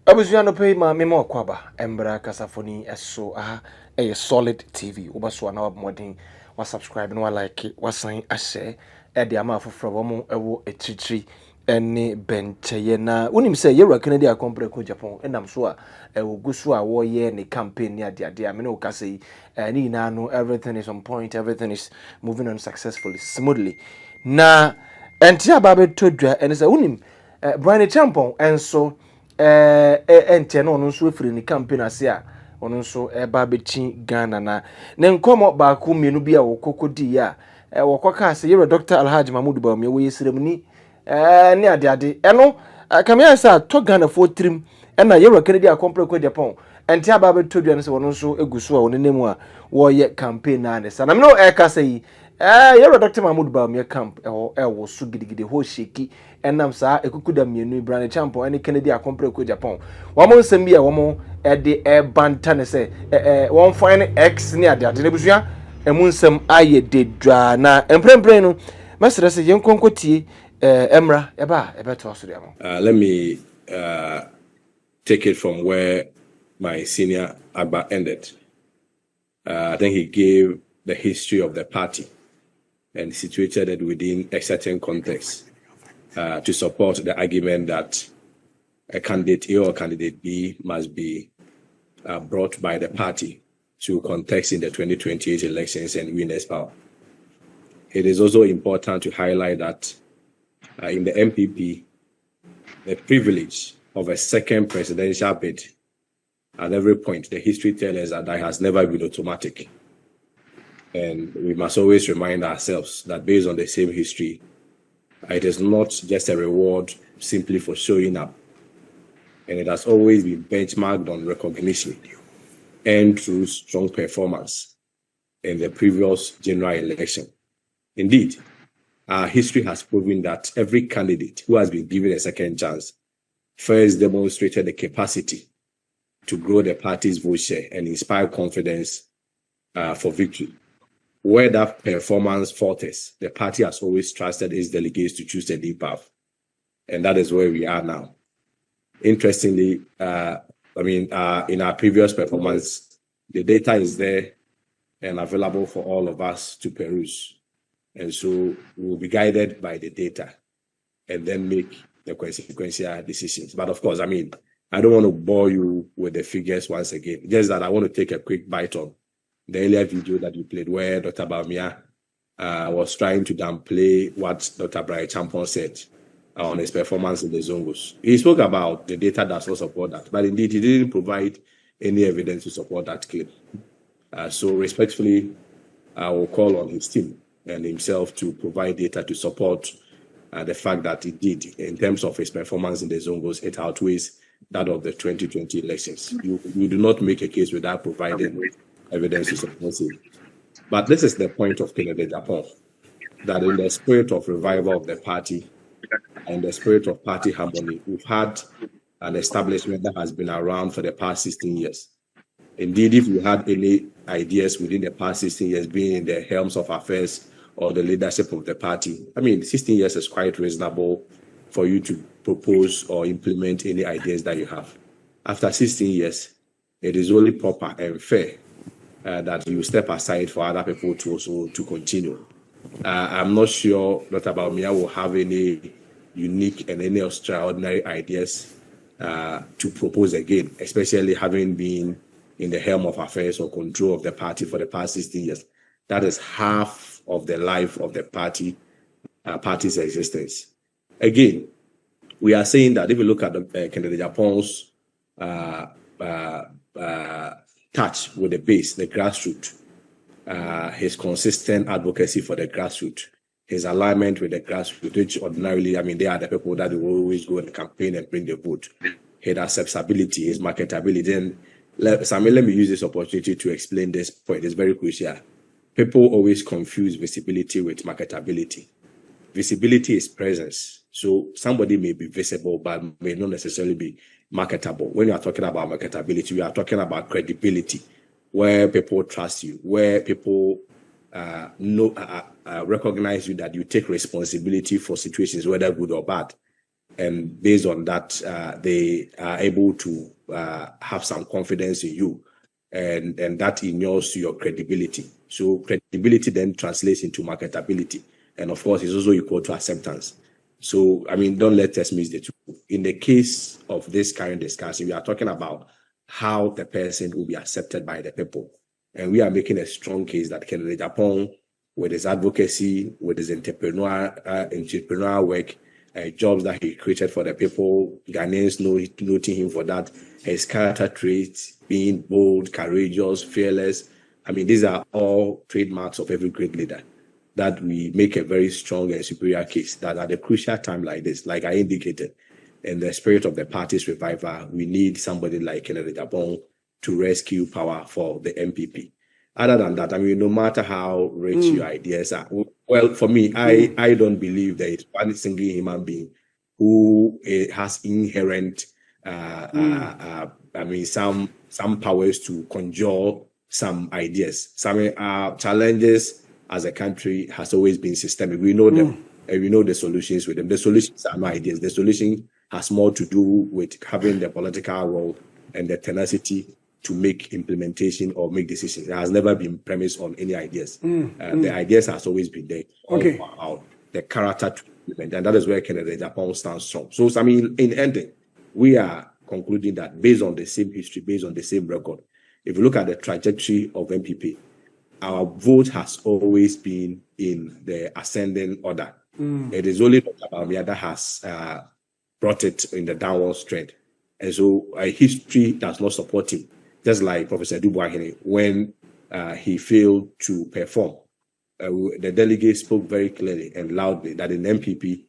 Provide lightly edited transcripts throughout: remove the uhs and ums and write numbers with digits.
Abusuano pay ma memo kwaba embra kasafoni eso a solid TV obaso na wabmodin wa subscribe no like wa sign a share e de ama foforo wo mo ewo echichiri ene bencheye na unim say yewra Kennedy akompre ko Japan enam so a ewo gusu a wo ye ne campaign ni ade amene o kasa yi ni na no everything is on point, everything is moving on successfully smoothly na entia ba be todwa ene say unim Bryan Acheampong enso ente no no nso afiri ni campaign ase a ono nso eba bechi Ghana na ne nkomo ba ku mienu bi a wokokodi ya wokoka ase yere Dr. Alhaji Mahmoud Bawumia wo yesrem ni ne ade eno kamia sa to Ghana for trim na yere Kennedy akompre ko Japan ente aba betodua no se wono nso eguso a wonenemu a wo ye campaign na ne sa na me no kasa yi yero Dr. Mahmoud Bawumia camp ewo so gidigide ho sheki enam saa ekukuda mienu Bryan Acheampong ene Kennedy akompre ko Japan wamo nsem bia wamo de banta ne se won fine x ne ade ne busua emu nsem aye dedwa na emprempren no mesere se yenkonkotie emra eba ebeto so de let me take it from where my senior Agba ended. I think he gave the history of the party and situated it within a certain context to support the argument that a candidate A or candidate B must be brought by the party to contest in the 2028 elections and win as power. It is also important to highlight that in the MPP, the privilege of a second presidential bid at every point, the history tells us that has never been automatic. And we must always remind ourselves that based on the same history, it is not just a reward simply for showing up. And it has always been benchmarked on recognition and through strong performance in the previous general election. Indeed, our history has proven that every candidate who has been given a second chance first demonstrated the capacity to grow the party's vote share and inspire confidence for victory. Where that performance falters, the party has always trusted its delegates to choose a new path. And that is where we are now. Interestingly, in our previous performance, the data is there and available for all of us to peruse. And so we'll be guided by the data and then make the consequential decisions. But of course, I don't want to bore you with the figures once again. Just that I want to take a quick bite on the earlier video that you played where Dr. Bawumia was trying to downplay what Dr. Bryan Acheampong said on his performance in the zongos. He spoke about the data that will support that, but indeed he didn't provide any evidence to support that claim. So respectfully, I will call on his team and himself to provide data to support the fact that indeed, in terms of his performance in the zongos, it outweighs that of the 2020 elections. You do not make a case without providing evidence to support it. But this is the point of Kennedy Acheampong, that in the spirit of revival of the party and the spirit of party harmony, we've had an establishment that has been around for the past 16 years. Indeed, if you had any ideas within the past 16 years being in the helms of affairs or the leadership of the party, 16 years is quite reasonable for you to propose or implement any ideas that you have. After 16 years, it is only proper and fair that you step aside for other people to also to continue. I'm not sure Dr. Bawumia will have any unique and any extraordinary ideas to propose again, especially having been in the helm of affairs or control of the party for the past 16 years. That is half of the life of the party's existence. Again, we are saying that if you look at the Kennedy Acheampong's touch with the base, the grassroots, his consistent advocacy for the grassroots, his alignment with the grassroots, which ordinarily, they are the people that will always go and campaign and bring the vote. His acceptability, his marketability. And let me use this opportunity to explain this point. It's very crucial. People always confuse visibility with marketability. Visibility is presence. So somebody may be visible, but may not necessarily be marketable. When you are talking about marketability, we are talking about credibility, where people trust you, where people recognize you, that you take responsibility for situations, whether good or bad. and based on that, they are able to have some confidence in you, and that inures to your credibility. So credibility then translates into marketability, and of course, is also equal to acceptance. So, I mean, don't let us miss the two. In the case of this current discussion, we are talking about how the person will be accepted by the people. And we are making a strong case that Kennedy Agyapong, with his advocacy, with his entrepreneurial work, jobs that he created for the people, Ghanaians noting him for that, his character traits, being bold, courageous, fearless. I mean, these are all trademarks of every great leader that we make a very strong and superior case that at a crucial time like this, like I indicated, in the spirit of the party's revival, we need somebody like Kennedy Agyapong to rescue power for the MPP. Other than that, I mean, no matter how rich your ideas are, well, for me, I don't believe there is one single human being who has inherent, I mean, some powers to conjure some ideas. Some challenges as a country has always been systemic. We know them, and we know the solutions with them. The solutions are no ideas. The solution has more to do with having the political will and the tenacity to make implementation or make decisions. It has never been premised on any ideas. The ideas has always been there. Okay. The character to implement, and that is where Kennedy Agyapong stands strong. So, I mean, in ending, we are concluding that based on the same history, based on the same record, if you look at the trajectory of MPP, our vote has always been in the ascending order. It is only Dr. Bawumia that has brought it in the downward trend. And so history does not support him. Just like Professor Dubois, when he failed to perform, the delegates spoke very clearly and loudly that in MPP,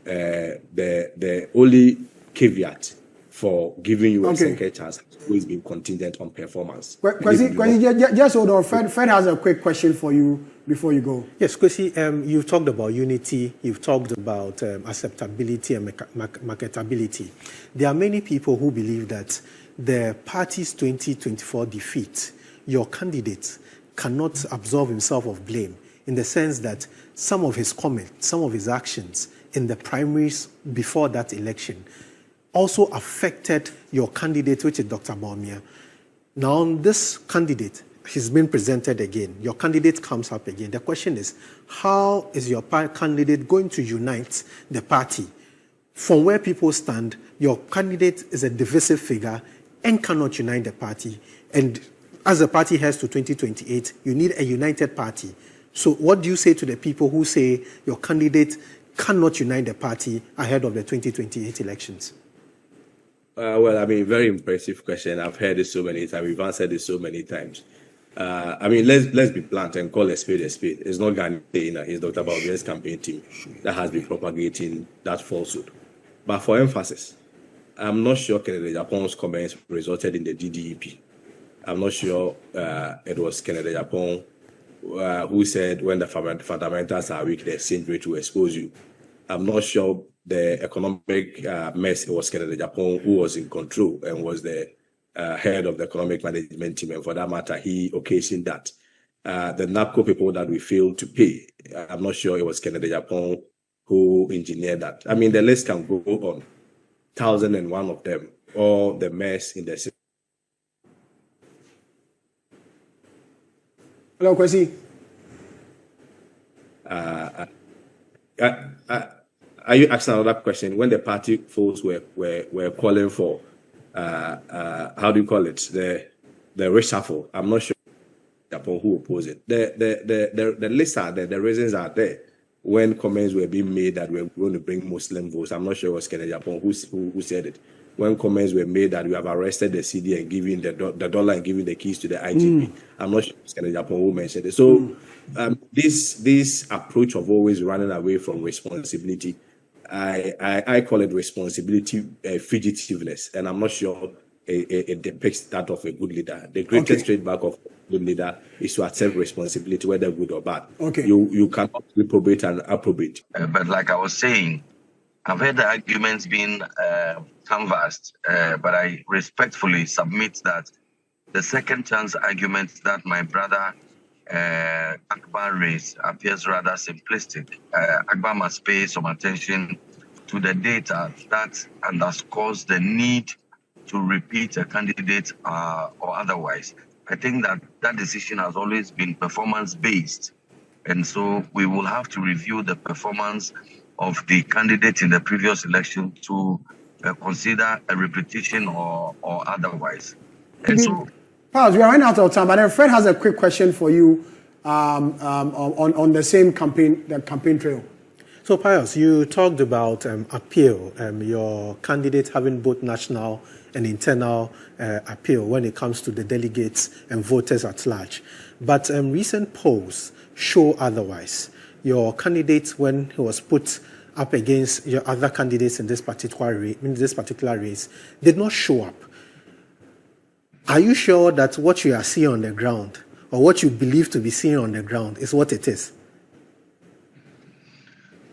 the only caveat for giving you a second chance has always been contingent on performance. Just hold on. Fred has a quick question for you before you go. Yes, Kwesi, you've talked about unity, you've talked about acceptability and marketability. There are many people who believe that the party's 2024 defeat, your candidate cannot absolve himself of blame, in the sense that some of his comments, some of his actions in the primaries before that election also affected your candidate, which is Dr. Bawumia. Now, this candidate has been presented again. Your candidate comes up again. The question is, how is your candidate going to unite the party? From where people stand, your candidate is a divisive figure and cannot unite the party. And as the party heads to 2028, you need a united party. So what do you say to the people who say your candidate cannot unite the party ahead of the 2028 elections? Well, I mean, very impressive question. I've heard it so many times. We've answered it so many times. I mean, let's be blunt and call a spade a spade. It's not Ghana, it's Dr. Bawumia's campaign team that has been propagating that falsehood. But for emphasis, I'm not sure Kennedy Agyapong's comments resulted in the DDEP. I'm not sure it was Kennedy Agyapong who said when the fundamentals are weak, the exchange rate will expose you. I'm not sure the economic mess, it was Kennedy Agyapong who was in control and was the head of the economic management team. And for that matter, he occasioned that. The NAPCO people that we failed to pay, I'm not sure it was Kennedy Agyapong who engineered that. I mean, the list can go on. 1,001 of them, all the mess in the system. Hello, Kwesi. Are you asking another question? When the party folks were calling for, how do you call it, the reshuffle? I'm not sure who opposed it. The list are there, the reasons are there. When comments were being made that we're going to bring Muslim votes, I'm not sure it was Kennedy Agyapong who said it. When comments were made that we have arrested the CD and giving the dollar and giving the keys to the IGP, I'm not sure it was Kennedy Agyapong who mentioned it. So this approach of always running away from responsibility, I call it responsibility fugitiveness, and I'm not sure it depicts that of a good leader. The greatest trademark of a good leader is to accept responsibility, whether good or bad. You cannot reprobate and approbate. But like I was saying, I've heard the arguments being canvassed, but I respectfully submit that the second chance argument that my brother Akbar raised appears rather simplistic. Akbar must pay some attention to the data that underscores the need to repeat a candidate or otherwise. I think that decision has always been performance-based. And so we will have to review the performance of the candidate in the previous election to consider a repetition or otherwise. And so, Pals, we are running out of time, but then Fred has a quick question for you on the same campaign, the campaign trail. So, Pius, you talked about appeal, your candidate having both national and internal appeal when it comes to the delegates and voters at large. But recent polls show otherwise. Your candidate, when he was put up against your other candidates in this particular race, did not show up. Are you sure that what you are seeing on the ground, or what you believe to be seeing on the ground, is what it is?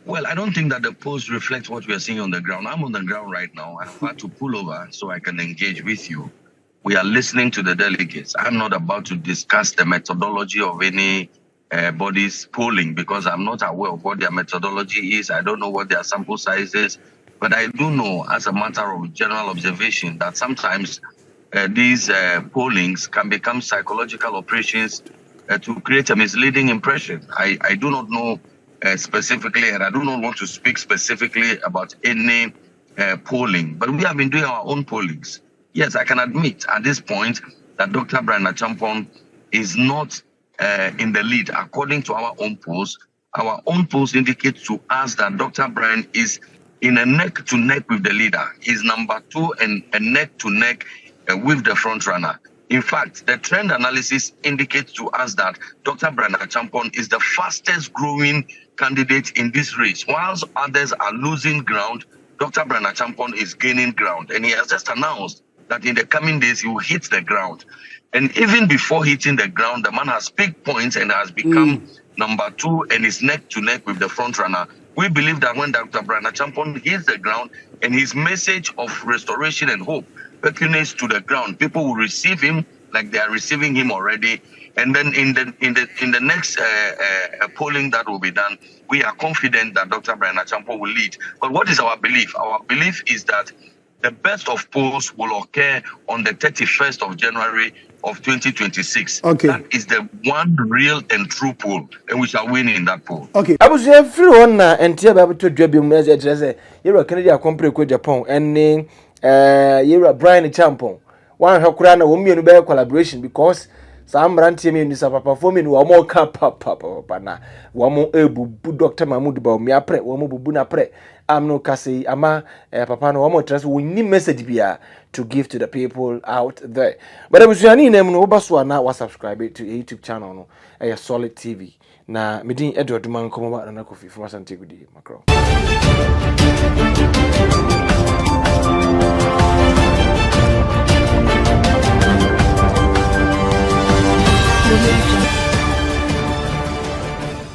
Well, I don't think that the polls reflect what we are seeing on the ground. I'm on the ground right now. I've had to pull over so I can engage with you. We are listening to the delegates. I'm not about to discuss the methodology of any body's polling because I'm not aware of what their methodology is. I don't know what their sample size is. But I do know, as a matter of general observation, that sometimes these pollings can become psychological operations to create a misleading impression. I do not know specifically, and I do not want to speak specifically about any polling, but we have been doing our own pollings. Yes, I can admit at this point that Dr. Bryan Acheampong is not in the lead. According to our own polls indicate to us that Dr. Bryan is in a neck-to-neck with the leader. He's number 2 and a neck-to-neck with the front runner. In fact, the trend analysis indicates to us that Dr. Bryan Acheampong is the fastest growing candidate in this race. Whilst others are losing ground, Dr. Bryan Acheampong is gaining ground. And he has just announced that in the coming days, he will hit the ground. And even before hitting the ground, the man has picked points and has become number 2 and is neck to neck with the front runner. We believe that when Dr. Bryan Acheampong hits the ground and his message of restoration and hope percolates to the ground, people will receive him like they are receiving him already. And then in the next polling that will be done, we are confident that Dr. Bryan Acheampong will lead. But what is our belief? Our belief is that the best of polls will occur on the 31st of January of 2026. Okay. That is the one real and true poll, and we shall win in that poll. Okay. I was everyone and tia ba to dwa bi message say you Kennedy akompre ko Japan and you Bryan Acheampong one hokura na wo mienu be collaboration because some brantie me nisa papa for me wo mo ka papa na wo mo ebubu Dr. Mahmoud Bawumia pre wo mo bubu na pre am no kasi ama papa no wo mo trust we need message bia to give to the people out there. But abusuani nem no obaso na wa subscribe to YouTube channel no Solid TV na medin Edward Man komo ba na kofi from Asante Gudi makro.